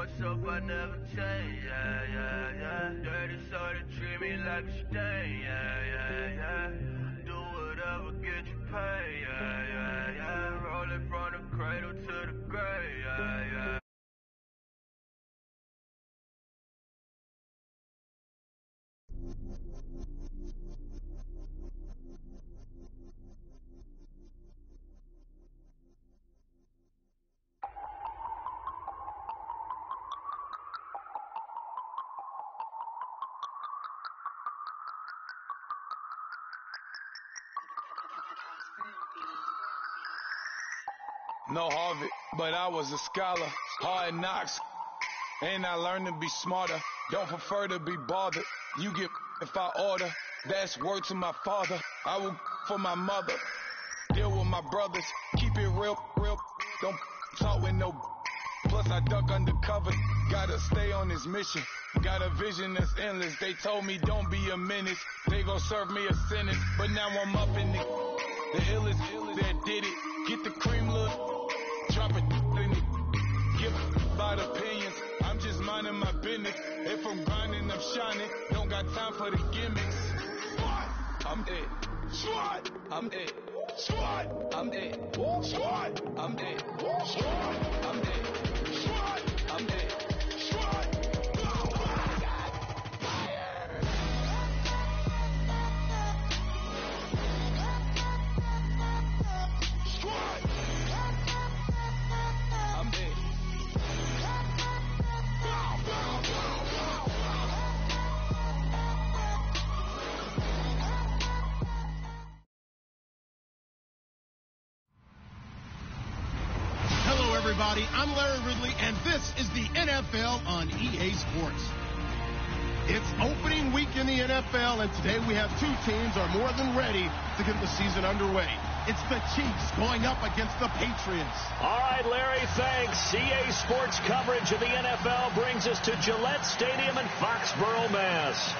myself, I never change, yeah, yeah, yeah. Dirty soda, treat me like a stain, yeah, yeah, yeah. Do whatever, get you paid, yeah, yeah, yeah. Roll it from the cradle to the grave, yeah, yeah. No Harvard, but I was a scholar. Hard knocks, and I learned to be smarter. Don't prefer to be bothered. You get if I order. That's word to my father. I will for my mother. Deal with my brothers. Keep it real, real. Don't talk with no. Plus I duck undercover. Gotta stay on this mission. Got a vision that's endless. They told me don't be a menace. They gon' serve me a sentence. But now I'm up in the illest that did it. Get the cream look. Drop it in it. Give about opinions. I'm just minding my business. If I'm grinding, I'm shining. Don't got time for the gimmicks. Squad, I'm dead. Squad, I'm dead. Squad, I'm dead. Squad, I'm dead. Squad, I'm dead. Squad, I'm dead. Squad. Everybody, I'm Larry Ridley, and this is the NFL on EA Sports. It's opening week in the NFL, and today we have two teams are more than ready to get the season underway. It's the Chiefs going up against the Patriots. All right, Larry, thanks. EA Sports coverage of the NFL brings us to Gillette Stadium in Foxborough, Mass.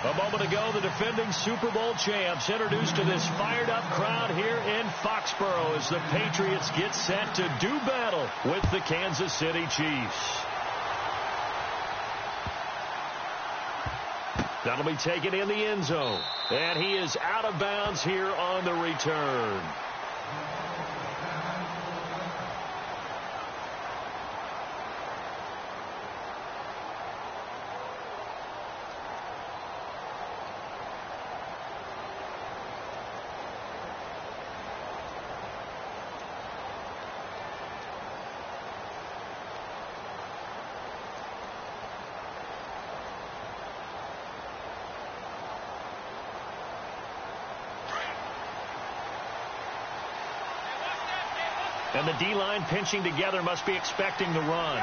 A moment ago, the defending Super Bowl champs introduced to this fired-up crowd here in Foxborough as the Patriots get set to do battle with the Kansas City Chiefs. That'll be taken in the end zone, and he is out of bounds here on the return. And the D-line pinching together must be expecting the run.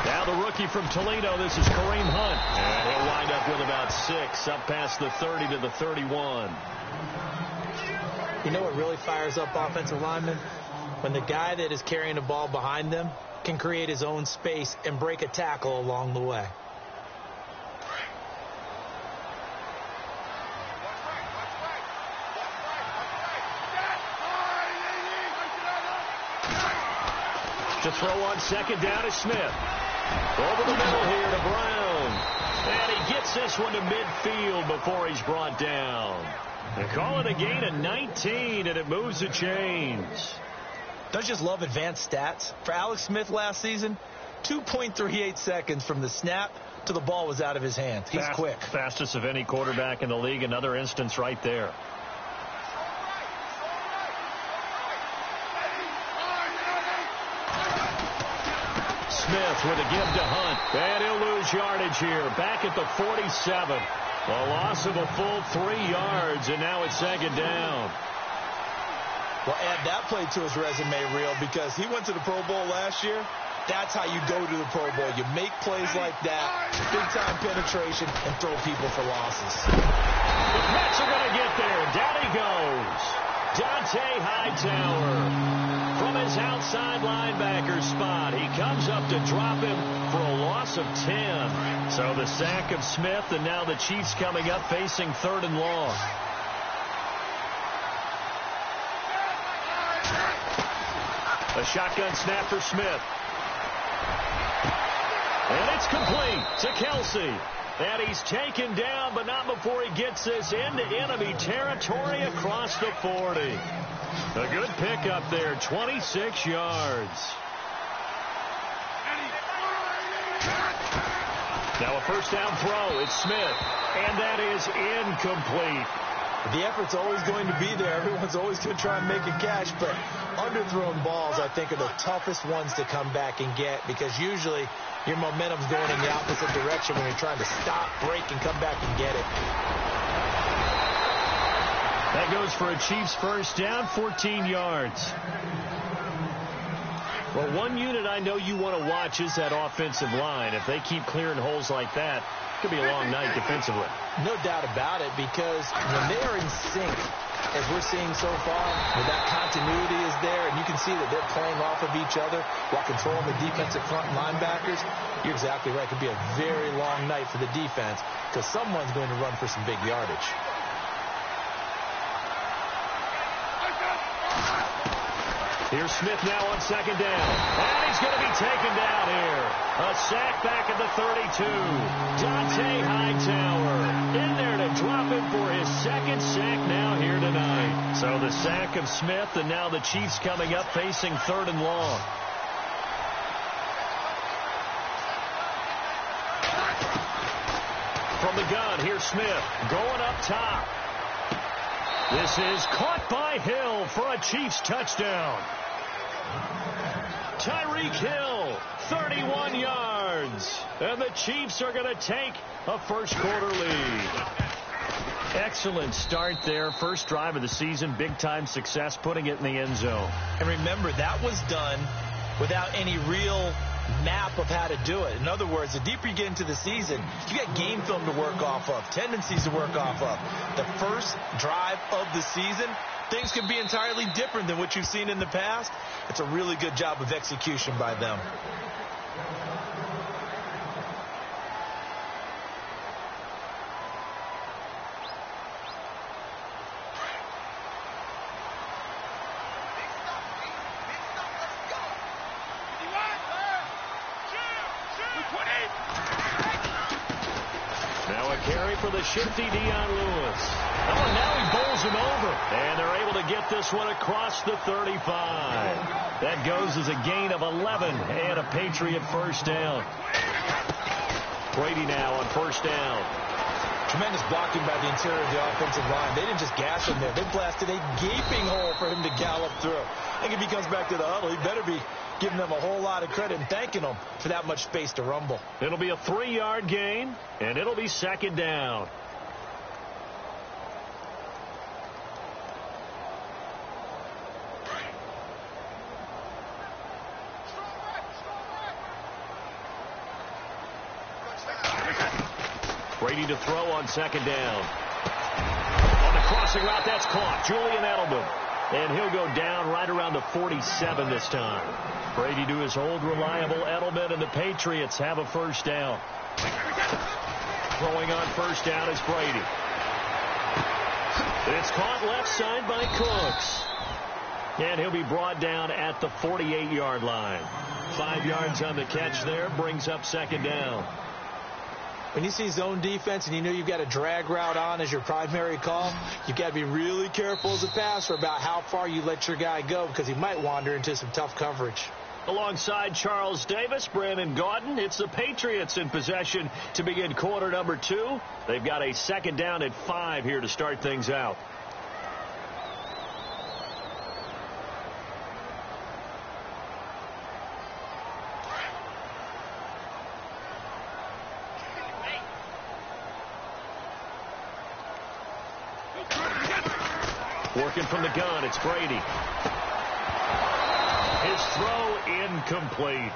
Now the rookie from Toledo, this is Kareem Hunt. And he'll wind up with about 6, up past the 30 to the 31. You know what really fires up offensive linemen? When the guy that is carrying the ball behind them can create his own space and break a tackle along the way. To throw on second down is Smith. Over the middle here to Brown. And he gets this one to midfield before he's brought down. They call it a gain of 19, and it moves the chains. Don't you just love advanced stats? For Alex Smith last season, 2.38 seconds from the snap to the ball was out of his hands. He's quick. Fastest of any quarterback in the league. Another instance right there. Smith with a give to Hunt. And he'll lose yardage here. Back at the 47. A loss of a full 3 yards, and now it's second down. Well, add that play to his resume reel because he went to the Pro Bowl last year. That's how you go to the Pro Bowl. You make plays like that, big-time penetration, and throw people for losses. The Pets are going to get there. Down he goes. Dante Hightower. From his outside linebacker spot, he comes up to drop him for a loss of 10. So the sack of Smith, and now the Chiefs coming up facing 3rd and long. A shotgun snap for Smith. And it's complete to Kelsey. And he's taken down, but not before he gets this into enemy territory across the 40. A good pickup there, 26 yards. Now a first down throw. It's Smith. And that is incomplete. The effort's always going to be there. Everyone's always going to try and make a catch, but underthrown balls, I think, are the toughest ones to come back and get because usually your momentum's going in the opposite direction when you're trying to stop, break, and come back and get it. That goes for a Chiefs first down, 14 yards. Well, one unit I know you want to watch is that offensive line. If they keep clearing holes like that, it could be a long night defensively. No doubt about it, because when they are in sync, as we're seeing so far, where that continuity is there, and you can see that they're playing off of each other while controlling the defensive front linebackers, you're exactly right. It could be a very long night for the defense because someone's going to run for some big yardage. Here's Smith now on second down. And he's going to be taken down here. A sack back at the 32. Dante Hightower in there to drop him for his second sack now here tonight. So the sack of Smith, and now the Chiefs coming up facing 3rd and long. From the gun, here's Smith going up top. This is caught by Hill for a Chiefs touchdown. Tyreek Hill, 31 yards. And the Chiefs are going to take a first-quarter lead. Excellent start there. First drive of the season, big-time success, putting it in the end zone. And remember, that was done without any real map of how to do it. In other words, the deeper you get into the season, you got game film to work off of, tendencies to work off of. The first drive of the season, things can be entirely different than what you've seen in the past. It's a really good job of execution by them. Now a carry for the shifty Dion Lewis. Oh, and now he bowls him over. And they're able to get this one across the 35. That goes as a gain of 11 and a Patriot first down. Brady now on first down. Tremendous blocking by the interior of the offensive line. They didn't just gas him there. They blasted a gaping hole for him to gallop through. I think if he comes back to the huddle, he better be giving them a whole lot of credit and thanking them for that much space to rumble. It'll be a 3-yard gain, and it'll be second down. Brady to throw on second down. On the crossing route, that's caught. Julian Edelman. And he'll go down right around the 47 this time. Brady to his old reliable Edelman, and the Patriots have a first down. Throwing on first down is Brady. It's caught left side by Cooks. And he'll be brought down at the 48-yard line. 5 yards on the catch there, brings up second down. When you see zone defense and you know you've got a drag route on as your primary call, you've got to be really careful as a passer about how far you let your guy go because he might wander into some tough coverage. Alongside Charles Davis, Brandon Gaudin, it's the Patriots in possession to begin quarter number 2. They've got a second down at 5 here to start things out. Working from the gun, it's Brady. His throw incomplete.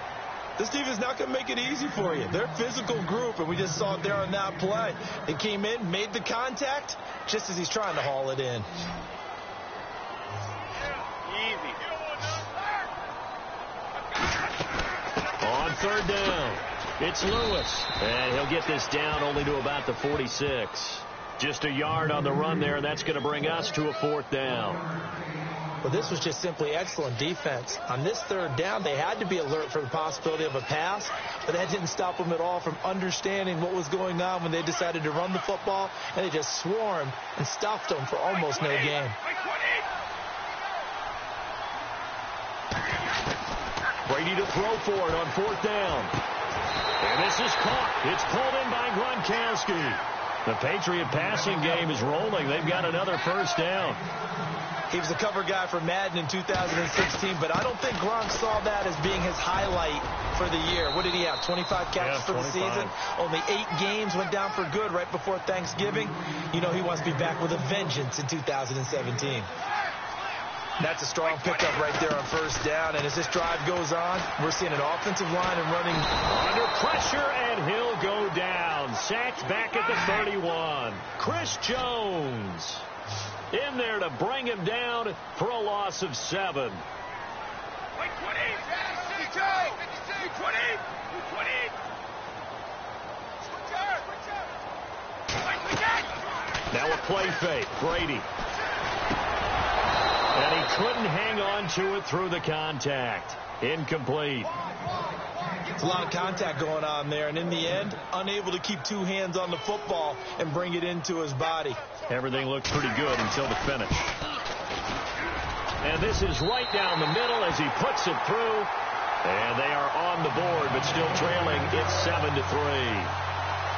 This defense is not going to make it easy for you. They're a physical group, and we just saw it there on that play. They came in, made the contact, just as he's trying to haul it in. On third down, it's Lewis. And he'll get this down only to about the 46. Just a yard on the run there, and that's going to bring us to a fourth down. Well, this was just simply excellent defense. On this third down, they had to be alert for the possibility of a pass, but that didn't stop them at all from understanding what was going on when they decided to run the football, and they just swarmed and stuffed them for almost no gain. Brady to throw for it on 4th down. And this is caught. It's pulled in by Gronkowski. The Patriot passing game is rolling. They've got another first down. He was a cover guy for Madden in 2016, but I don't think Gronk saw that as being his highlight for the year. What did he have, 25 catches for the season? Only 8 games, went down for good right before Thanksgiving. You know he wants to be back with a vengeance in 2017. That's a strong pickup right there on first down, and as this drive goes on, we're seeing an offensive line and running. Under pressure, and he'll go down. Sacked back at the 31. Chris Jones in there to bring him down for a loss of 7. Now a play fake. Brady. And he couldn't hang on to it through the contact. Incomplete. It's a lot of contact going on there, and in the end, unable to keep 2 hands on the football and bring it into his body. Everything looked pretty good until the finish. And this is right down the middle as he puts it through. And they are on the board, but still trailing. It's 7-3.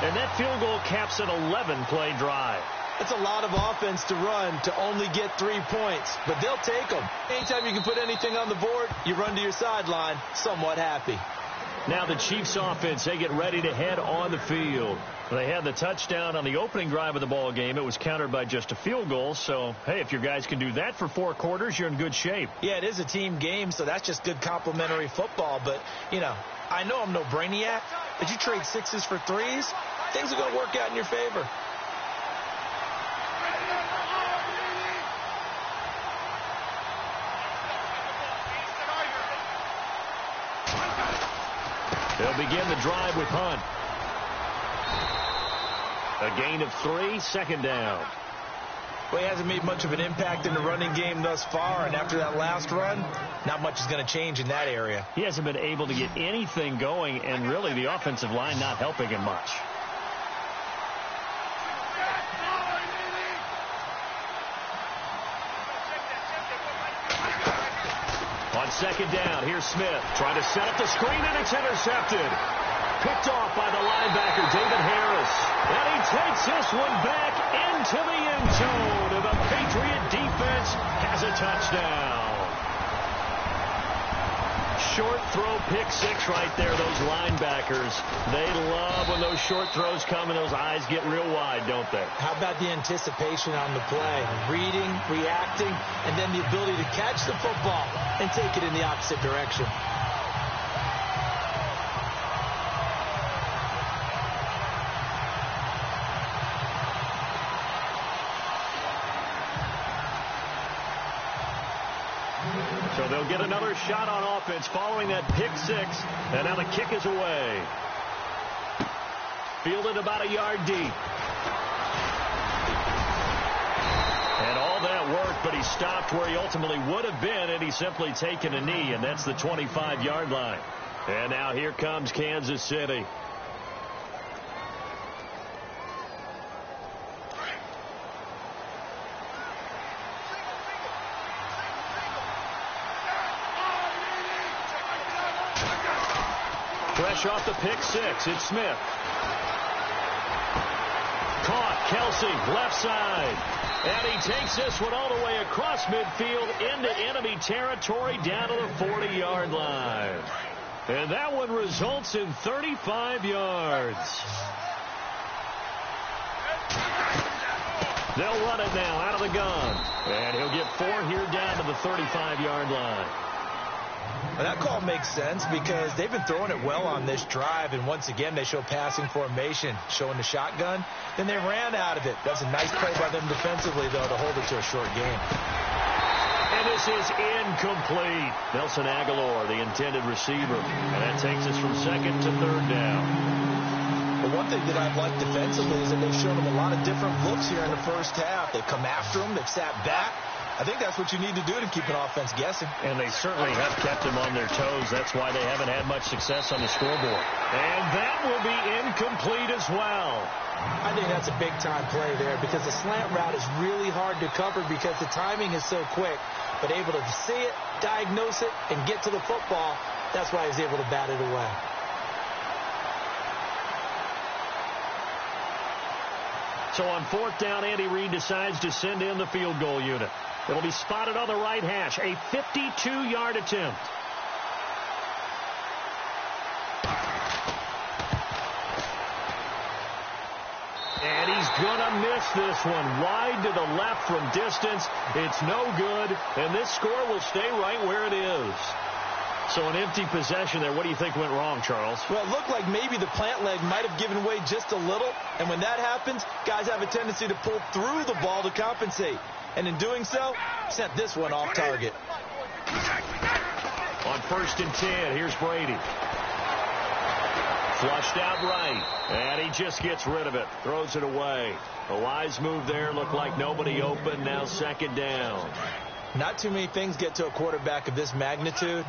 And that field goal caps an 11-play drive. It's a lot of offense to run to only get 3 points, but they'll take them. Anytime you can put anything on the board, you run to your sideline somewhat happy. Now the Chiefs offense, they get ready to head on the field. They had the touchdown on the opening drive of the ball game. It was countered by just a field goal. So, hey, if your guys can do that for 4 quarters, you're in good shape. Yeah, it is a team game, so that's just good complimentary football. But, you know, I know I'm no brainiac, but you trade 6s for 3s, things are going to work out in your favor. They'll begin the drive with Hunt. A gain of 3, 2nd down. Well, he hasn't made much of an impact in the running game thus far, and after that last run, not much is going to change in that area. He hasn't been able to get anything going, and really the offensive line not helping him much. On 2nd down, here's Smith trying to set up the screen, and it's intercepted. Picked off by the linebacker, David Harris. And he takes this one back into the end zone. And the Patriot defense has a touchdown. Short throw, pick 6 right there, those linebackers. They love when those short throws come and those eyes get real wide, don't they? How about the anticipation on the play? Reading, reacting, and then the ability to catch the football and take it in the opposite direction. So they'll get another shot on offense following that pick 6, and now the kick is away. Fielded about a yard deep. And all that worked, but he stopped where he ultimately would have been, and he's simply taken a knee, and that's the 25-yard line. And now here comes Kansas City. Fresh off the pick 6, it's Smith. Caught, Kelsey, left side. And he takes this one all the way across midfield into enemy territory down to the 40-yard line. And that one results in 35 yards. They'll run it now out of the gun. And he'll get 4 here down to the 35-yard line. Well, that call makes sense because they've been throwing it well on this drive, and once again they show passing formation, showing the shotgun. Then they ran out of it. That's a nice play by them defensively, though, to hold it to a short game. And this is incomplete. Nelson Aguilar, the intended receiver. And that takes us from 2nd to 3rd down. But one thing that I've liked defensively is that they've shown them a lot of different looks here in the first half. They've come after them. They've sat back. I think that's what you need to do to keep an offense guessing. And they certainly have kept them on their toes. That's why they haven't had much success on the scoreboard. And that will be incomplete as well. I think that's a big-time play there because the slant route is really hard to cover because the timing is so quick. But able to see it, diagnose it, and get to the football, that's why he's able to bat it away. So on 4th down, Andy Reid decides to send in the field goal unit. It'll be spotted on the right hash, a 52-yard attempt. And he's going to miss this one. Wide to the left from distance. It's no good, and this score will stay right where it is. So an empty possession there. What do you think went wrong, Charles? Well, it looked like maybe the plant leg might have given way just a little, and when that happens, guys have a tendency to pull through the ball to compensate. And in doing so, sent this one off target. On 1st and 10, here's Brady. Flushed out right, and he just gets rid of it. Throws it away. A wise move there. Looked like nobody open. Now 2nd down. Not too many things get to a quarterback of this magnitude,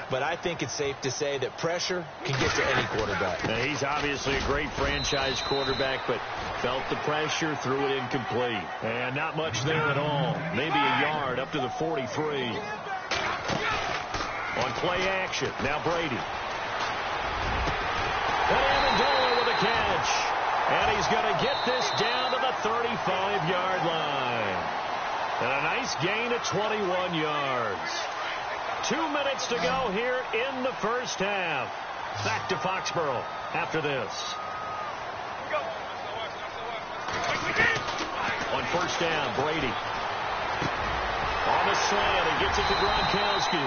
but I think it's safe to say that pressure can get to any quarterback. Now, he's obviously a great franchise quarterback, but felt the pressure, threw it incomplete. And not much there at all. Maybe a yard up to the 43. On play action, now Brady. And Amendola with a catch. And he's going to get this down to the 35-yard line. And a nice gain of 21 yards. 2 minutes to go here in the first half. Back to Foxborough after this. On 1st down, Brady. On the slant, he gets it to Gronkowski.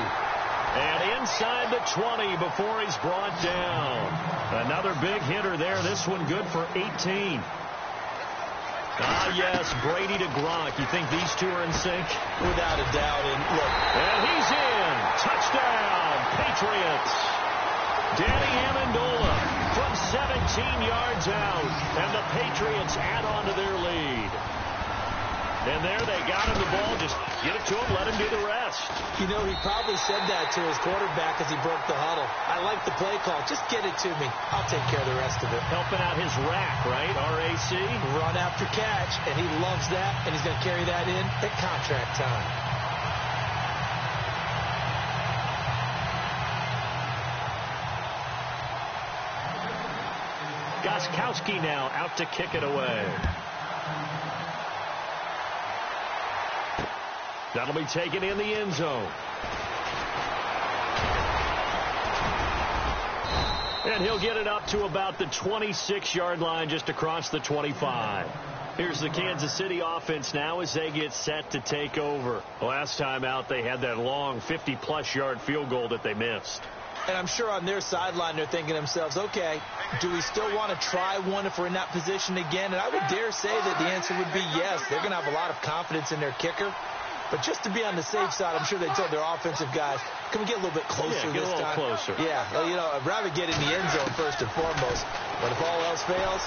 And inside the 20 before he's brought down. Another big hitter there. This one good for 18. Ah, yes, Brady to Gronk. You think these two are in sync? Without a doubt. And look. And he's in. Touchdown, Patriots. Danny Amendola from 17 yards out. And the Patriots add on to their lead. And there they got him the ball. Just get it to him, let him do the rest. You know, he probably said that to his quarterback as he broke the huddle. I like the play call. Just get it to me. I'll take care of the rest of it. Helping out his rack, right? RAC. Run after catch, and he loves that, and he's going to carry that in at contract time. Gostkowski now out to kick it away. That'll be taken in the end zone. And he'll get it up to about the 26-yard line just across the 25. Here's the Kansas City offense now as they get set to take over. Last time out, they had that long 50-plus yard field goal that they missed. And I'm sure on their sideline they're thinking to themselves, okay, do we still want to try one if we're in that position again? And I would dare say that the answer would be yes. They're going to have a lot of confidence in their kicker. But just to be on the safe side, I'm sure they told their offensive guys, can we get a little bit closer this time? Yeah, get a little closer. Yeah, well, you know, I'd rather get in the end zone first and foremost. But if all else fails,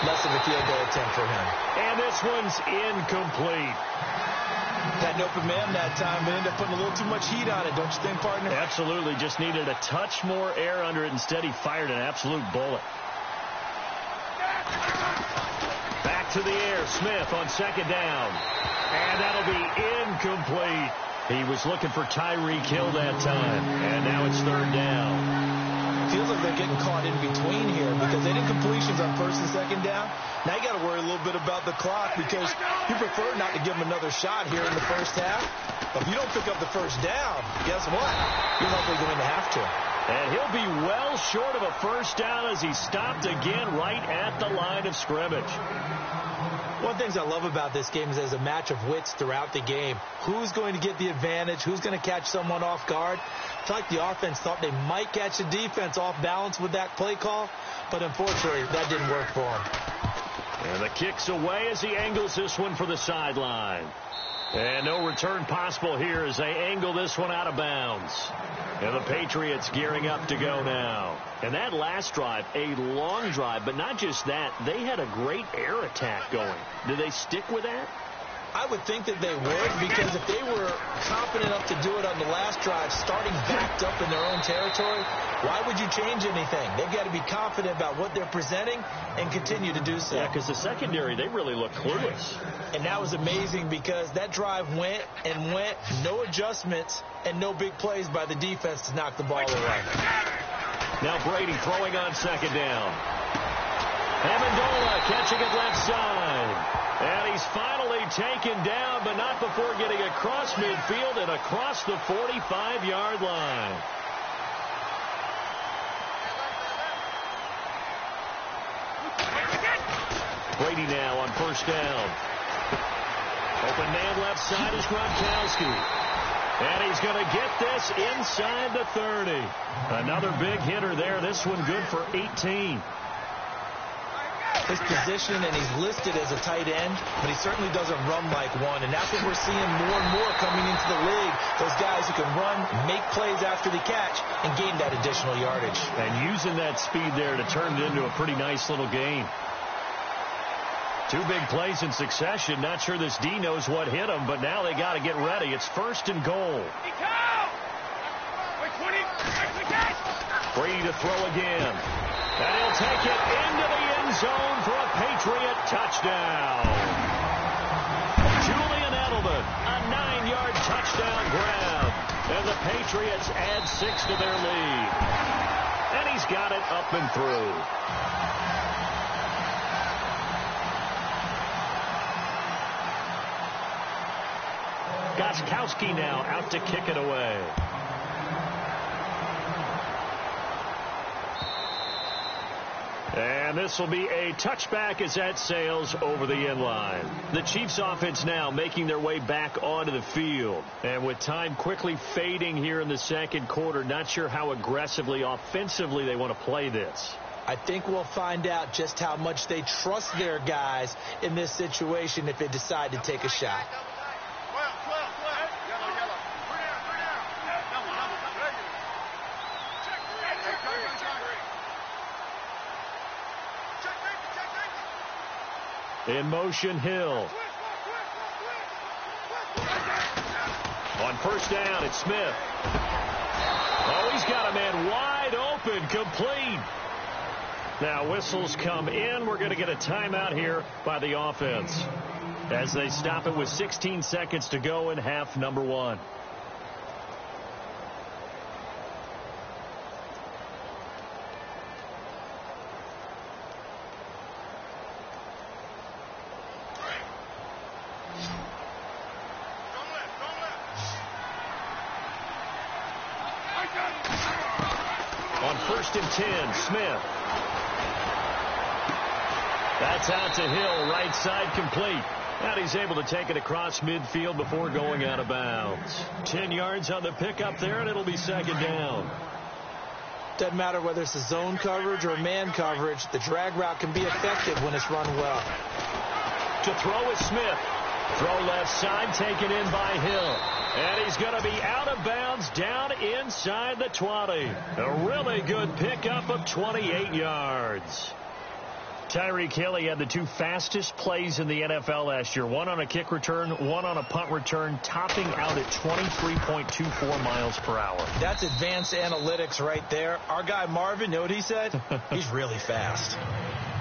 less of a field goal attempt for him. And this one's incomplete. Had an open man that time, but ended up putting a little too much heat on it, don't you think, partner? Absolutely. Just needed a touch more air under it. Instead, he fired an absolute bullet. Back to the air. Smith on 2nd down. And that'll be incomplete. He was looking for Tyreek Hill that time. And now it's 3rd down. Feels like they're getting caught in between here because they did completions on 1st and 2nd down. Now you got to worry a little bit about the clock because you prefer not to give them another shot here in the first half. But if you don't pick up the 1st down, guess what? You're likely going to have to. And he'll be well short of a 1st down as he stopped again right at the line of scrimmage. One of the things I love about this game is there's a match of wits throughout the game. Who's going to get the advantage? Who's going to catch someone off guard? I feel like the offense thought they might catch the defense off balance with that play call, but unfortunately, that didn't work for them. And the kick's away as he angles this one for the sideline. And no return possible here as they angle this one out of bounds. And the Patriots gearing up to go now. And that last drive, a long drive, but not just that. They had a great air attack going. Do they stick with that? I would think that they would, because if they were confident enough to do it on the last drive, starting backed up in their own territory, why would you change anything? They've got to be confident about what they're presenting and continue to do so. Yeah, because the secondary, they really look clueless. And that was amazing because that drive went and went, no adjustments and no big plays by the defense to knock the ball away. Now Brady throwing on second down. Amendola catching it left side. And he's finally taken down, but not before getting across midfield and across the 45-yard line. Brady now on first down. Open man left side is Gronkowski. And he's going to get this inside the 30. Another big hitter there. This one good for 18. His position, and he's listed as a tight end, but he certainly doesn't run like one, and that's what we're seeing more and more coming into the league. Those guys who can run, make plays after the catch, and gain that additional yardage. And using that speed there to turn it into a pretty nice little game. Two big plays in succession. Not sure this D knows what hit him, but now they got to get ready. It's first and goal. Brady to throw again. And he'll take it into the end zone for a Patriot touchdown. Julian Edelman, a 9-yard touchdown grab. And the Patriots add 6 to their lead. And he's got it up and through. Gostkowski now out to kick it away. And this will be a touchback as that sails over the end line. The Chiefs offense now making their way back onto the field. And with time quickly fading here in the second quarter, not sure how aggressively, offensively they want to play this. I think we'll find out just how much they trust their guys in this situation if they decide to take a shot. In motion, Hill. On first down, it's Smith. Oh, he's got a man wide open, complete. Now whistles come in. We're going to get a timeout here by the offense as they stop it with 16 seconds to go in half number 1. On first and 10, Smith. That's out to Hill, right side complete. And he's able to take it across midfield before going out of bounds. 10 yards on the pickup there, and it'll be second down. Doesn't matter whether it's a zone coverage or man coverage, the drag route can be effective when it's run well. To throw is Smith. Throw left side, taken in by Hill. And he's going to be out of bounds down inside the 20. A really good pickup of 28 yards. Tyreek Hill, he had the 2 fastest plays in the NFL last year. One on a kick return, one on a punt return, topping out at 23.24 miles per hour. That's advanced analytics right there. Our guy Marvin, know what he said? He's really fast.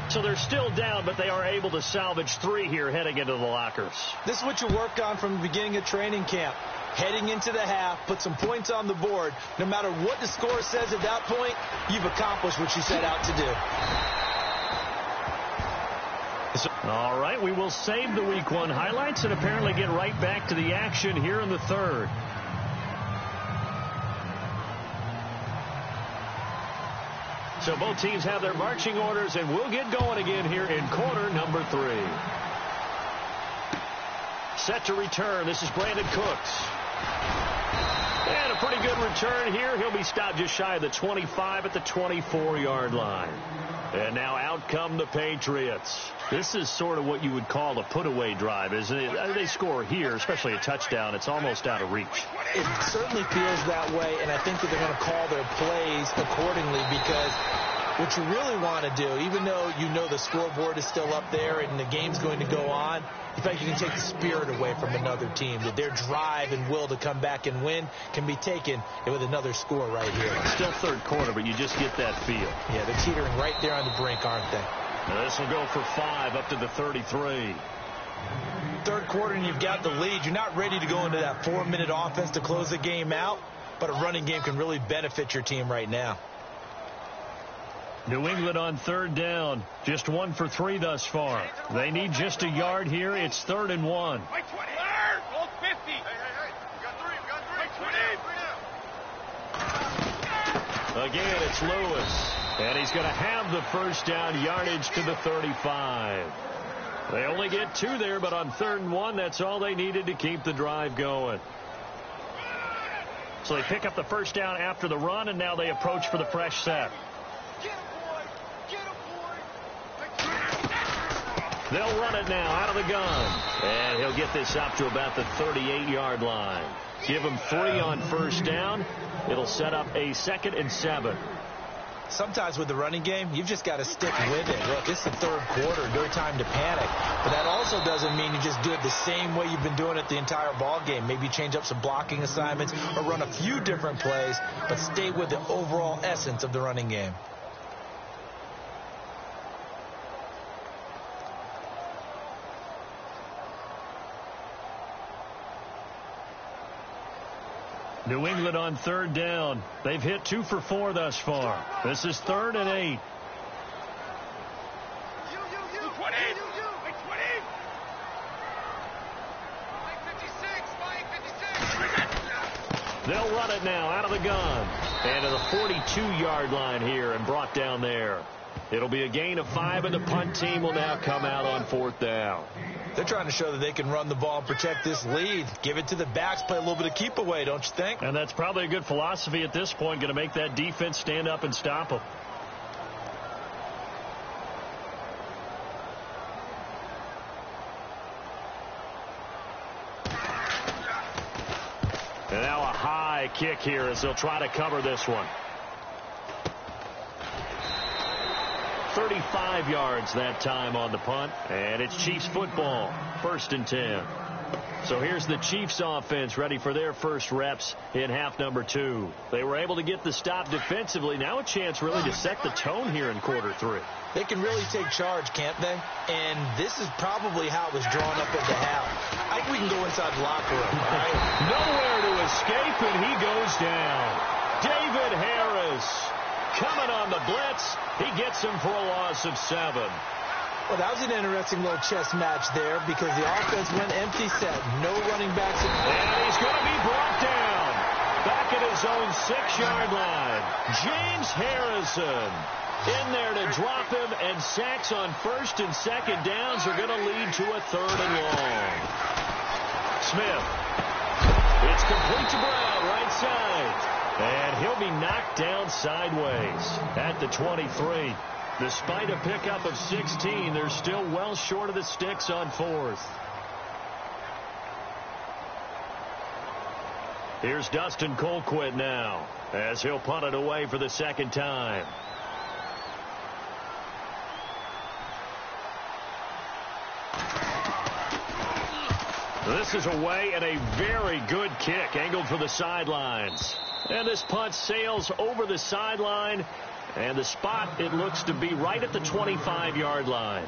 So they're still down, but they are able to salvage 3 here heading into the lockers. This is what you work on from the beginning of training camp. Heading into the half, put some points on the board. No matter what the score says at that point, you've accomplished what you set out to do. All right, we will save the Week 1 highlights and apparently get right back to the action here in the third. So both teams have their marching orders, and we'll get going again here in quarter number 3. Set to return. This is Brandon Cooks. And a pretty good return here. He'll be stopped just shy of the 25 at the 24-yard line. And now out come the Patriots. This is sort of what you would call a put-away drive, isn't it? They score here, especially a touchdown. It's almost out of reach. It certainly feels that way, and I think that they're going to call their plays accordingly because What you really want to do, even though you know the scoreboard is still up there and the game's going to go on, you feel like you can take the spirit away from another team, that their drive and will to come back and win can be taken with another score right here. Still third quarter, but you just get that feel. Yeah, they're teetering right there on the brink, aren't they? Now this will go for 5 up to the 33. Third quarter and you've got the lead. You're not ready to go into that 4-minute offense to close the game out, but a running game can really benefit your team right now. New England on third down. Just 1 for 3 thus far. They need just a yard here. It's 3rd and 1. Again, it's Lewis. And he's going to have the first down, yardage to the 35. They only get 2 there, but on 3rd and 1, that's all they needed to keep the drive going. So they pick up the first down after the run, and now they approach for the fresh set. They'll run it now out of the gun. And he'll get this up to about the 38-yard line. Give him 3 on first down. It'll set up a 2nd and 7. Sometimes with the running game, you've just got to stick with it. Look, it's the third quarter, no time to panic. But that also doesn't mean you just do it the same way you've been doing it the entire ball game. Maybe change up some blocking assignments or run a few different plays, but stay with the overall essence of the running game. New England on third down. They've hit 2 for 4 thus far. This is 3rd and 8. They'll run it now out of the gun. And to the 42-yard line here and brought down there. It'll be a gain of 5, and the punt team will now come out on 4th down. They're trying to show that they can run the ball and protect this lead. Give it to the backs, play a little bit of keep away, don't you think? And that's probably a good philosophy at this point, going to make that defense stand up and stop them. And now a high kick here as they'll try to cover this one. 35 yards that time on the punt, and it's Chiefs football, 1st and 10. So here's the Chiefs offense ready for their first reps in half number 2. They were able to get the stop defensively. Now a chance really to set the tone here in quarter 3. They can really take charge, can't they? And this is probably how it was drawn up at the half. I think we can go inside the locker room. Right? Nowhere to escape, and he goes down. David Harris coming on the blitz. He gets him for a loss of 7. Well, that was an interesting little chess match there because the offense went empty set. No running backs. And he's going to be brought down. Back at his own 6-yard line. James Harrison in there to drop him, and sacks on 1st and 2nd downs are going to lead to a 3rd and long. Smith. It's complete to Brown, right side. And he'll be knocked down sideways at the 23. Despite a pickup of 16, they're still well short of the sticks on 4th. Here's Dustin Colquitt now as he'll punt it away for the 2nd time. This is away, and a very good kick angled for the sidelines. And this punt sails over the sideline, and the spot, it looks to be right at the 25-yard line.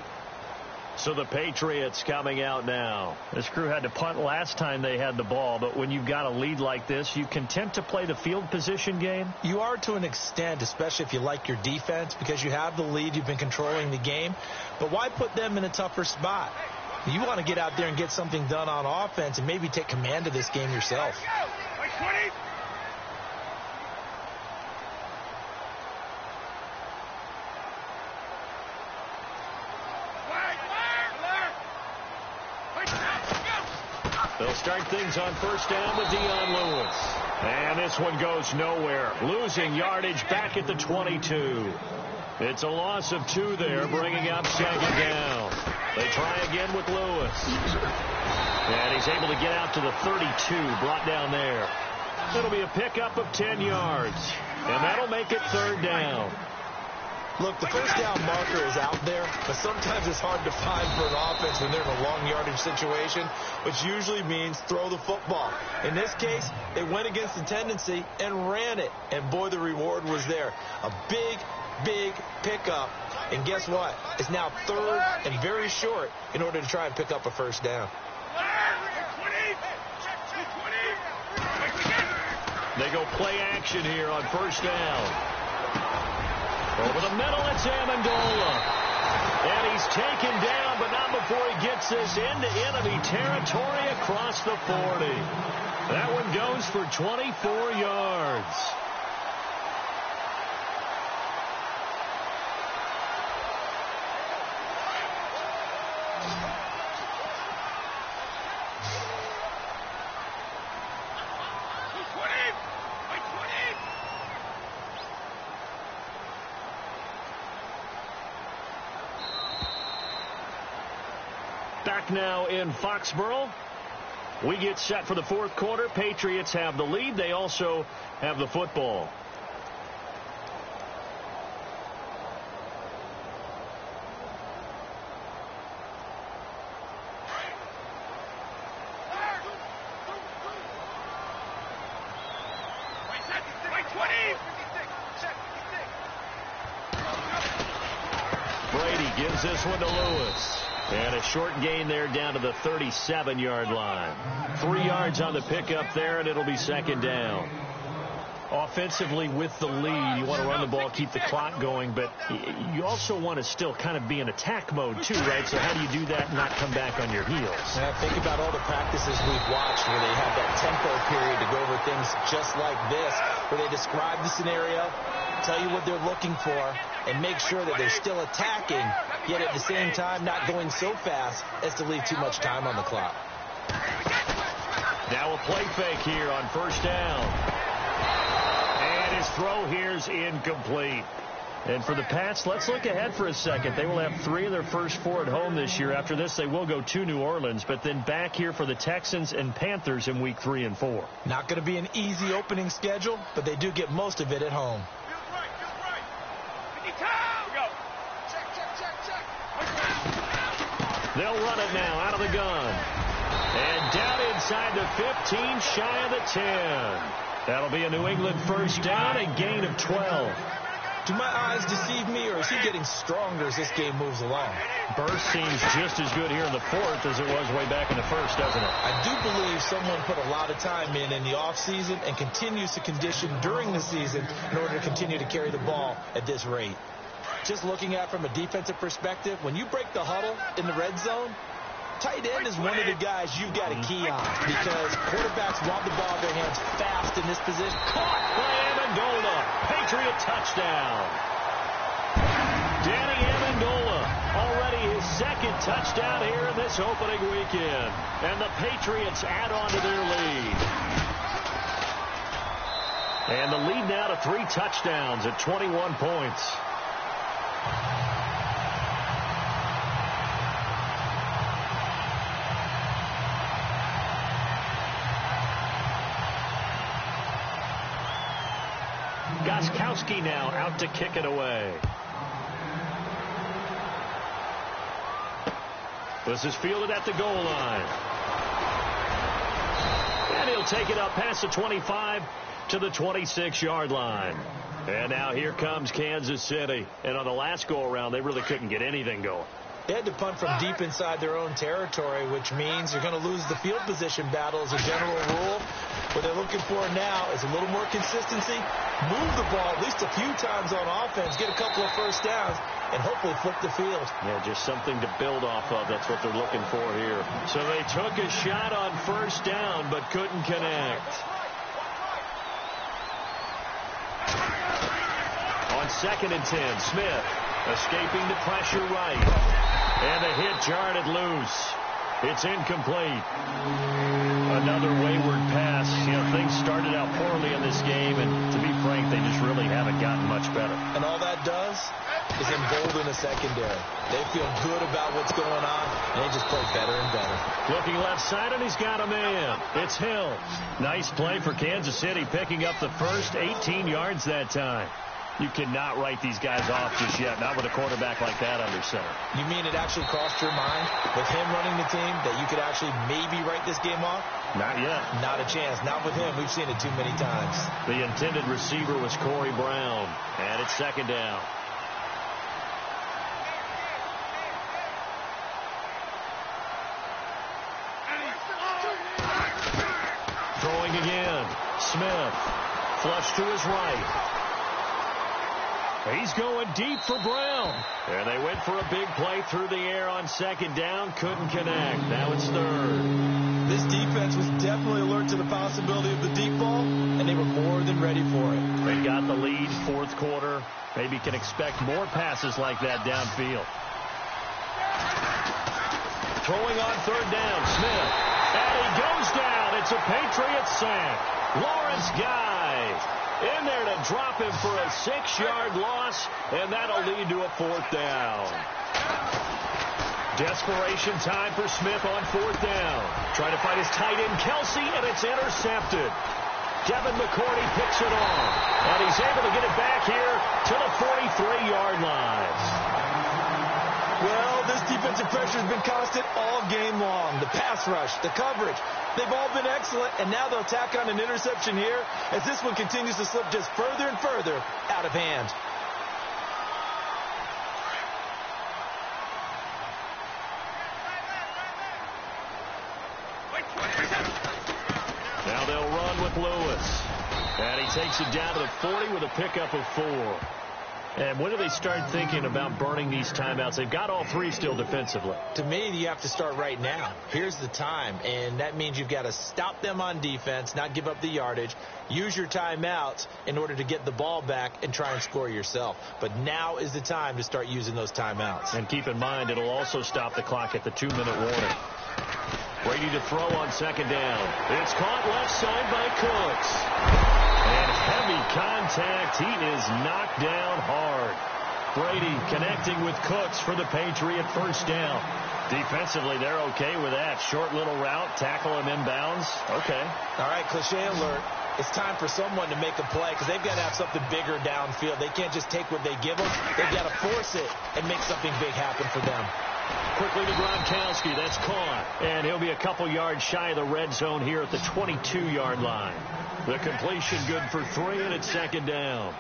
So the Patriots coming out now. This crew had to punt last time they had the ball, but when you've got a lead like this, you content to play the field position game? You are to an extent, especially if you like your defense, because you have the lead, you've been controlling the game. But why put them in a tougher spot? You want to get out there and get something done on offense and maybe take command of this game yourself. They'll start things on 1st down with Dion Lewis. And this one goes nowhere. Losing yardage back at the 22. It's a loss of 2 there, bringing up 2nd down. They try again with Lewis. And he's able to get out to the 32, brought down there. It'll be a pickup of 10 yards. And that'll make it 3rd down. Look, the first down marker is out there, but sometimes it's hard to find for an offense when they're in a long yardage situation, which usually means throw the football. In this case, they went against the tendency and ran it, and boy, the reward was there. A big pickup, and guess what? It's now third and very short in order to try and pick up a first down. They go play action here on first down. Over the middle, it's Amendola. And he's taken down, but not before he gets this into enemy territory across the 40. That one goes for 24 yards. Back now in Foxborough. We get set for the fourth quarter. Patriots have the lead. They also have the football. Brady gives this one to Lewis. And a short gain there down to the 37-yard line. 3 yards on the pickup there, and it'll be second down. Offensively with the lead, you want to run the ball, keep the clock going, but you also want to still kind of be in attack mode too, right? So how do you do that and not come back on your heels? Yeah, think about all the practices we've watched where they have that tempo period to go over things just like this, where they describe the scenario, tell you what they're looking for, and make sure that they're still attacking, yet at the same time not going so fast as to leave too much time on the clock. Now a play fake here on first down. And his throw here's incomplete. And for the Pats, let's look ahead for a second. They will have 3 of their first 4 at home this year. After this, they will go to New Orleans, but then back here for the Texans and Panthers in week 3 and 4. Not going to be an easy opening schedule, but they do get most of it at home. They'll run it now out of the gun. And down inside the 15, shy of the 10. That'll be a New England first down, a gain of 12. Do my eyes deceive me, or is he getting stronger as this game moves along? Burst seems just as good here in the fourth as it was way back in the first, doesn't it? I do believe someone put a lot of time in the offseason and continues to condition during the season in order to continue to carry the ball at this rate. Just looking at from a defensive perspective, when you break the huddle in the red zone, tight end is one of the guys you've got to key on because quarterbacks want the ball in their hands fast in this position. Caught by Amendola. Patriot touchdown. Danny Amendola, already his second touchdown here in this opening weekend. And the Patriots add on to their lead. And the lead now to 3 touchdowns at 21 points. Gostkowski now out to kick it away. This is fielded at the goal line. And he'll take it up past the 25 to the 26-yard line. And now here comes Kansas City. And on the last go-around, they really couldn't get anything going. They had to punt from deep inside their own territory, which means you're going to lose the field position battle as a general rule. What they're looking for now is a little more consistency, move the ball at least a few times on offense, get a couple of first downs, and hopefully flip the field. Yeah, just something to build off of. That's what they're looking for here. So they took a shot on first down, but couldn't connect. On 2nd and 10, Smith escaping the pressure right. And the hit jarred it loose. It's incomplete. Another wayward pass. You know, things started out poorly in this game, and to be frank, they just really haven't gotten much better. And all that does is embolden the secondary. They feel good about what's going on, and they just play better and better. Looking left side, and he's got a man. It's Hill. Nice play for Kansas City, picking up the first 18 yards that time. You cannot write these guys off just yet, not with a quarterback like that under center. You mean it actually crossed your mind with him running the team that you could actually maybe write this game off? Not yet. Not a chance. Not with him. We've seen it too many times. The intended receiver was Corey Brown, and it's second down. Throwing again. Smith. Flush to his right. He's going deep for Brown. And they went for a big play through the air on second down. Couldn't connect. Now it's third. This defense was definitely alert to the possibility of the deep ball, and they were more than ready for it. They got the lead fourth quarter. Maybe can expect more passes like that downfield. Throwing on third down. Smith. And he goes down. It's a Patriots sack. Lawrence Guy in there to drop him for a 6-yard loss, and that'll lead to a fourth down. Desperation time for Smith on fourth down. Trying to find his tight end, Kelsey, and it's intercepted. Devin McCourty picks it off, and he's able to get it back here to the 43-yard line. Well, this defensive pressure has been constant all game long. The pass rush, the coverage, they've all been excellent, and now they'll tack on an interception here as this one continues to slip just further and further out of hand. Now they'll run with Lewis, and he takes it down to the 40 with a pickup of 4. And when do they start thinking about burning these timeouts? They've got all 3 still defensively. To me, you have to start right now. Here's the time, and that means you've got to stop them on defense, not give up the yardage, use your timeouts in order to get the ball back and try and score yourself. But now is the time to start using those timeouts. And keep in mind, it'll also stop the clock at the 2-minute warning. Brady to throw on second down. It's caught left side by Cooks. And heavy contact. He is knocked down hard. Brady connecting with Cooks for the Patriot first down. Defensively, they're okay with that. Short little route, tackle him inbounds. Okay. All right, cliche alert. It's time for someone to make a play because they've got to have something bigger downfield. They can't just take what they give them. They've got to force it and make something big happen for them. Quickly to Gronkowski. That's caught. And he'll be a couple yards shy of the red zone here at the 22-yard line. The completion good for 3, and it's second down.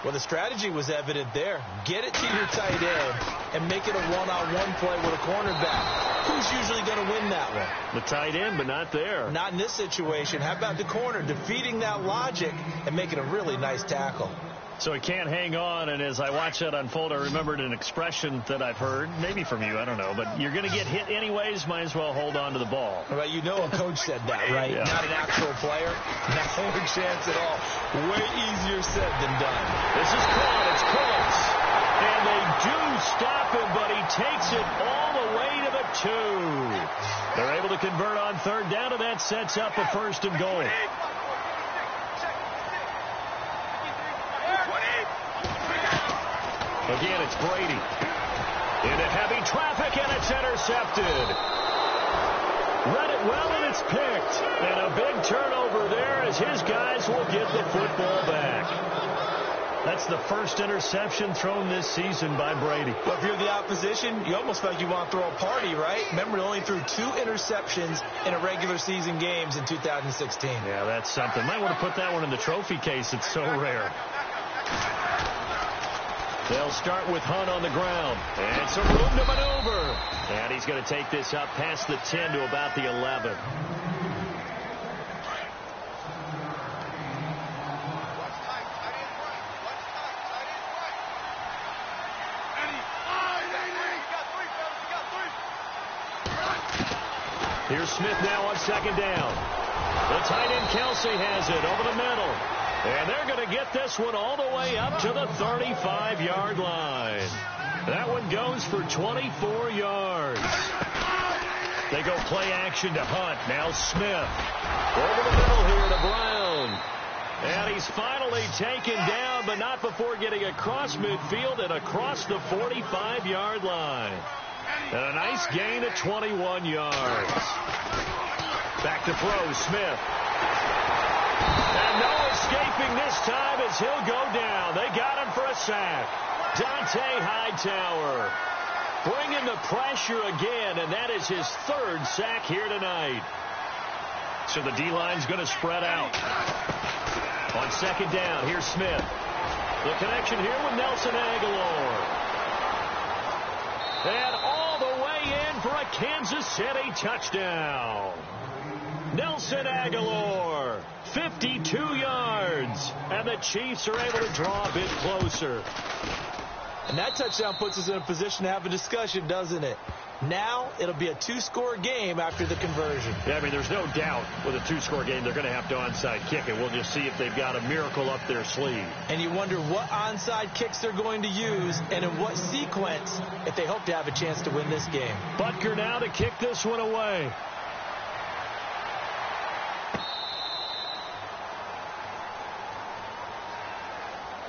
Well, the strategy was evident there. Get it to your tight end and make it a one-on-one play with a cornerback. Who's usually going to win that one? The tight end, but not there. Not in this situation. How about the corner defeating that logic and making a really nice tackle? So he can't hang on, and as I watch that unfold, I remembered an expression that I've heard, maybe from you, I don't know, but you're going to get hit anyways, might as well hold on to the ball. Well, you know a coach said that, right? Yeah. Not an actual player. No chance at all. Way easier said than done. This is caught. It's Cooks. And they do stop him, but he takes it all the way to the 2. They're able to convert on third down, and that sets up a first and goal. Again, it's Brady. Into heavy traffic, and it's intercepted. Read it well, and it's picked. And a big turnover there as his guys will get the football back. That's the first interception thrown this season by Brady. But if you're the opposition, you almost feel like you want to throw a party, right? Remember, he only threw 2 interceptions in a regular season games in 2016. Yeah, that's something. Might want to put that one in the trophy case. It's so rare. They'll start with Hunt on the ground. And some room to maneuver. And he's going to take this up past the 10 to about the 11. Here's Smith now on second down. The tight end Kelsey has it over the middle. And they're going to get this one all the way up to the 35-yard line. That one goes for 24 yards. They go play action to Hunt. Now Smith. Over the middle here to Brown. And he's finally taken down, but not before getting across midfield and across the 45-yard line. And a nice gain of 21 yards. Back to throw, Smith. And no escape. escaping this time as he'll go down. They got him for a sack. Dante Hightower bringing the pressure again, and that is his third sack here tonight. So the D-line's going to spread out. On second down, here's Smith. The connection here with Nelson Aguilar. And all the way in for a Kansas City touchdown. Nelson Aguilar, 52 yards. And the Chiefs are able to draw a bit closer. And that touchdown puts us in a position to have a discussion, doesn't it? Now it'll be a two-score game after the conversion. Yeah, I mean, there's no doubt with a two-score game they're going to have to onside kick it. We'll just see if they've got a miracle up their sleeve. And you wonder what onside kicks they're going to use and in what sequence if they hope to have a chance to win this game. Butker now to kick this one away.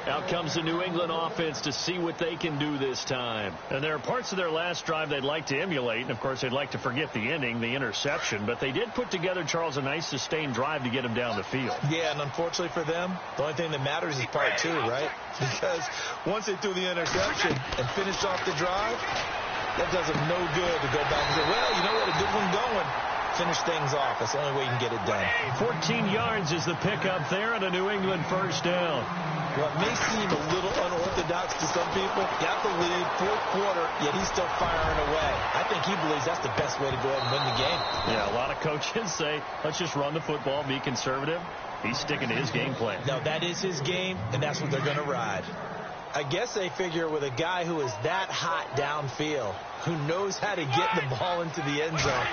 Out comes the New England offense to see what they can do this time. And there are parts of their last drive they'd like to emulate. And, of course, they'd like to forget the ending, the interception. But they did put together, Charles, a nice sustained drive to get him down the field. Yeah, and unfortunately for them, the only thing that matters is part two, right? Because once they threw the interception and finished off the drive, that does them no good to go back and say, well, you know what, a good one going. Finish things off. That's the only way you can get it done. 14 yards is the pickup there and a New England first down. Well, it may seem a little unorthodox to some people. Got the lead, fourth quarter, yet he's still firing away. I think he believes that's the best way to go ahead and win the game. Yeah, a lot of coaches say, let's just run the football, be conservative. He's sticking to his game plan. No, that is his game, and that's what they're going to ride. I guess they figure with a guy who is that hot downfield, who knows how to get the ball into the end zone,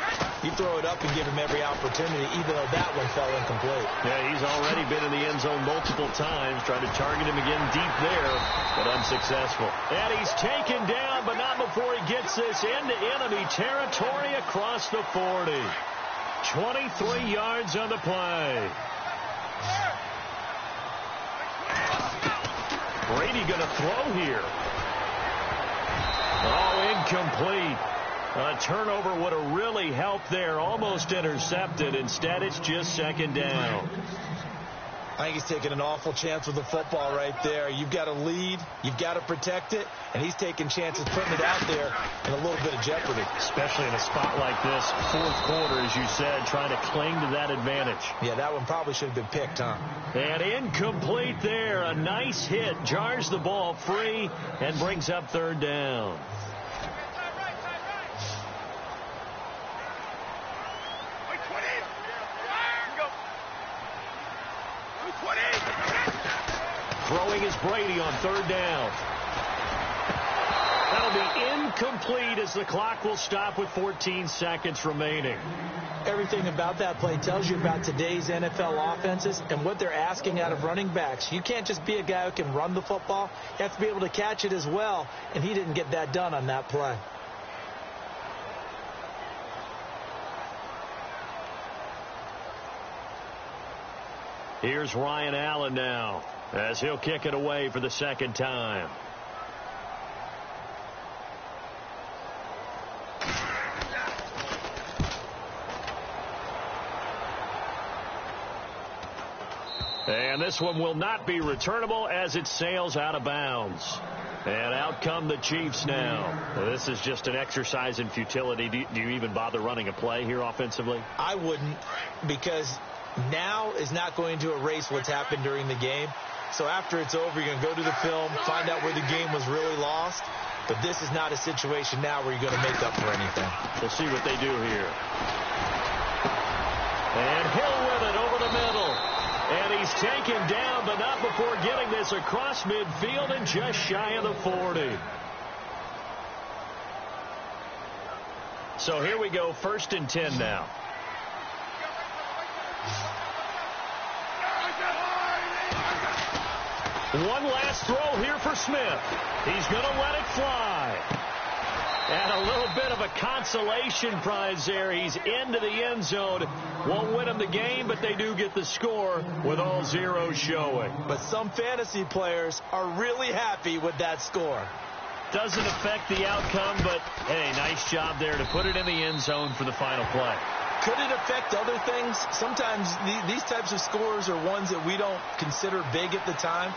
you throw it up and give him every opportunity, even though that one fell incomplete. Yeah, he's already been in the end zone multiple times, tried to target him again deep there, but unsuccessful. And he's taken down, but not before he gets this into enemy territory across the 40. 23 yards on the play. Brady going to throw here. Oh, incomplete. A turnover would have really helped there. Almost intercepted. Instead, it's just second down. I think he's taking an awful chance with the football right there. You've got to lead. You've got to protect it. And he's taking chances putting it out there in a little bit of jeopardy. Especially in a spot like this, fourth quarter, as you said, trying to cling to that advantage. Yeah, that one probably should have been picked, huh? And incomplete there. A nice hit. Jars the ball free and brings up third down. Throwing is Brady on third down. That'll be incomplete as the clock will stop with 14 seconds remaining. Everything about that play tells you about today's NFL offenses and what they're asking out of running backs. You can't just be a guy who can run the football. You have to be able to catch it as well, and he didn't get that done on that play. Here's Ryan Allen now, as he'll kick it away for the second time. And this one will not be returnable as it sails out of bounds. And out come the Chiefs now. This is just an exercise in futility. Do you even bother running a play here offensively? I wouldn't, because now is not going to erase what's happened during the game. So after it's over, you're going to go to the film, find out where the game was really lost. But this is not a situation now where you're going to make up for anything. We'll see what they do here. And Hill with it over the middle. And he's taken down, but not before getting this across midfield and just shy of the 40. So here we go, 1st and 10 now. One last throw here for Smith. He's going to let it fly. And a little bit of a consolation prize there. He's into the end zone. Won't win them the game, but they do get the score with all zeros showing. But some fantasy players are really happy with that score. Doesn't affect the outcome, but, hey, nice job there to put it in the end zone for the final play. Could it affect other things? Sometimes these types of scores are ones that we don't consider big at the time.